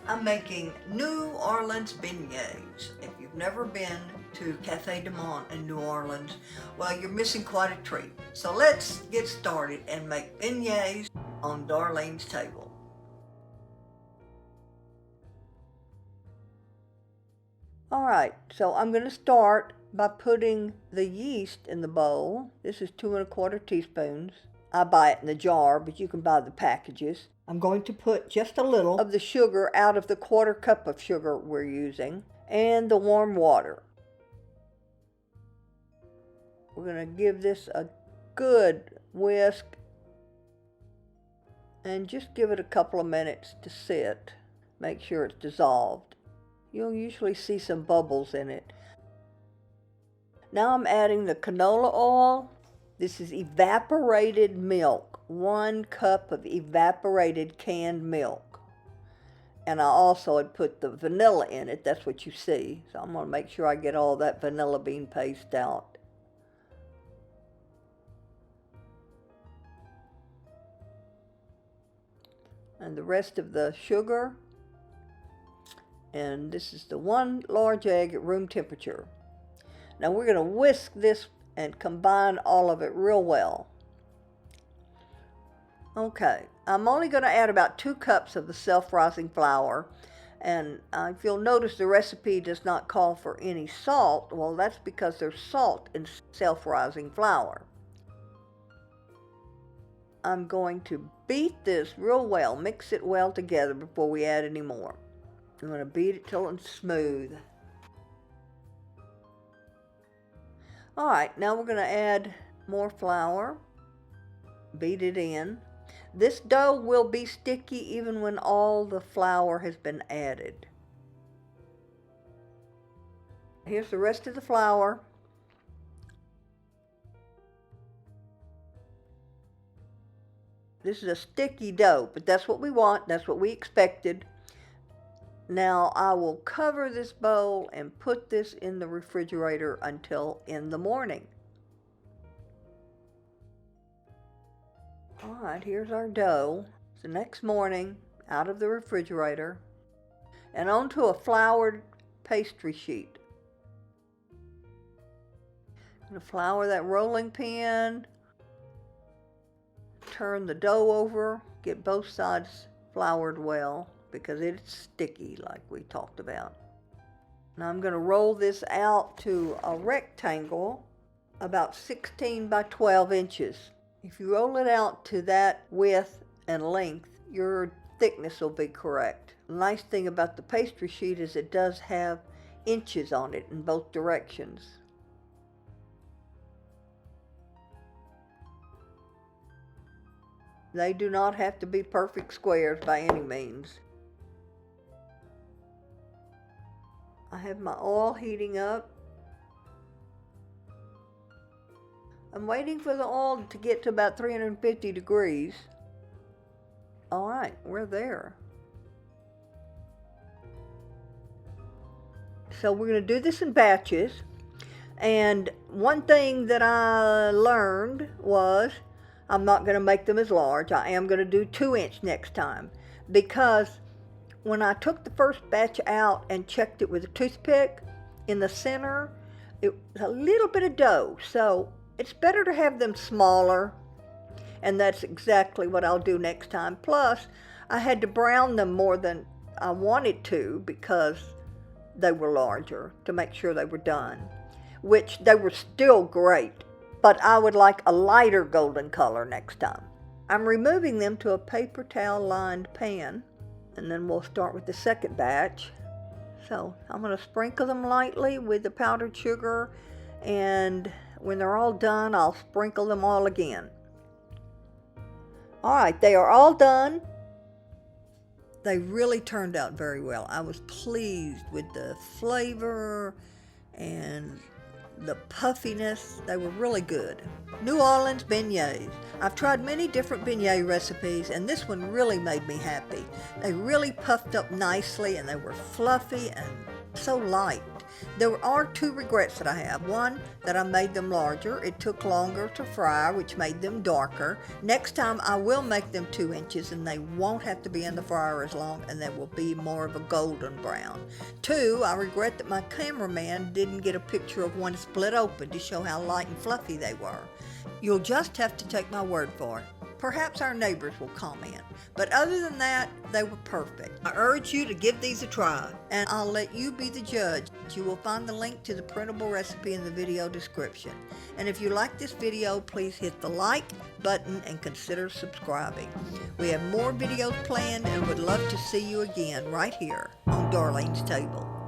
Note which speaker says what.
Speaker 1: I'm making New Orleans beignets. If you've never been to Cafe du Monde in New Orleans, well, you're missing quite a treat. So let's get started and make beignets on Darlene's table. All right, so I'm going to start by putting the yeast in the bowl. This is 2¼ teaspoons. I buy it in the jar, but you can buy the packages. I'm going to put just a little of the sugar out of the 1/4 cup of sugar we're using, and the warm water. We're going to give this a good whisk and just give it a couple of minutes to sit. Make sure it's dissolved. You'll usually see some bubbles in it. Now I'm adding the canola oil. This is evaporated milk, 1 cup of evaporated canned milk. And I also had put the vanilla in it, that's what you see. So I'm going to make sure I get all that vanilla bean paste out. And the rest of the sugar. And this is the 1 large egg at room temperature. Now we're going to whisk this and combine all of it real well. Okay, I'm only going to add about 2 cups of the self-rising flour. And if you'll notice, the recipe does not call for any salt. Well, that's because there's salt in self-rising flour. I'm going to beat this real well, mix it well together before we add any more. I'm going to beat it till it's smooth. All right, now we're going to add more flour. Beat it in. This dough will be sticky even when all the flour has been added. Here's the rest of the flour. This is a sticky dough, but that's what we want. That's what we expected. Now I will cover this bowl and put this in the refrigerator until in the morning. All right, here's our dough. The next morning, out of the refrigerator and onto a floured pastry sheet. I'm going to flour that rolling pin, turn the dough over, get both sides floured well, because it's sticky like we talked about. Now I'm going to roll this out to a rectangle about 16 by 12 inches. If you roll it out to that width and length, your thickness will be correct. The nice thing about the pastry sheet is it does have inches on it in both directions. They do not have to be perfect squares by any means. I have my oil heating up. I'm waiting for the oil to get to about 350 degrees. All right, we're there. So we're going to do this in batches. And one thing that I learned was I'm not going to make them as large. I am going to do 2-inch next time, because when I took the first batch out and checked it with a toothpick, in the center, it was a little bit of dough. So it's better to have them smaller, and that's exactly what I'll do next time. Plus, I had to brown them more than I wanted to because they were larger, to make sure they were done, which they were still great, but I would like a lighter golden color next time. I'm removing them to a paper towel lined pan, and then we'll start with the second batch. So I'm going to sprinkle them lightly with the powdered sugar, and when they're all done, I'll sprinkle them all again. All right, they are all done. They really turned out very well. I was pleased with the flavor and the puffiness. They were really good. New Orleans beignets. I've tried many different beignet recipes, and this one really made me happy. They really puffed up nicely, and they were fluffy and so light. There are two regrets that I have. One, that I made them larger. It took longer to fry, which made them darker. Next time I will make them 2 inches and they won't have to be in the fryer as long, and they will be more of a golden brown. Two, I regret that my cameraman didn't get a picture of one split open to show how light and fluffy they were. You'll just have to take my word for it. Perhaps our neighbors will comment. But other than that, they were perfect. I urge you to give these a try, and I'll let you be the judge. You will find the link to the printable recipe in the video description. And if you like this video, please hit the like button and consider subscribing. We have more videos planned and would love to see you again right here on Darlene's Table.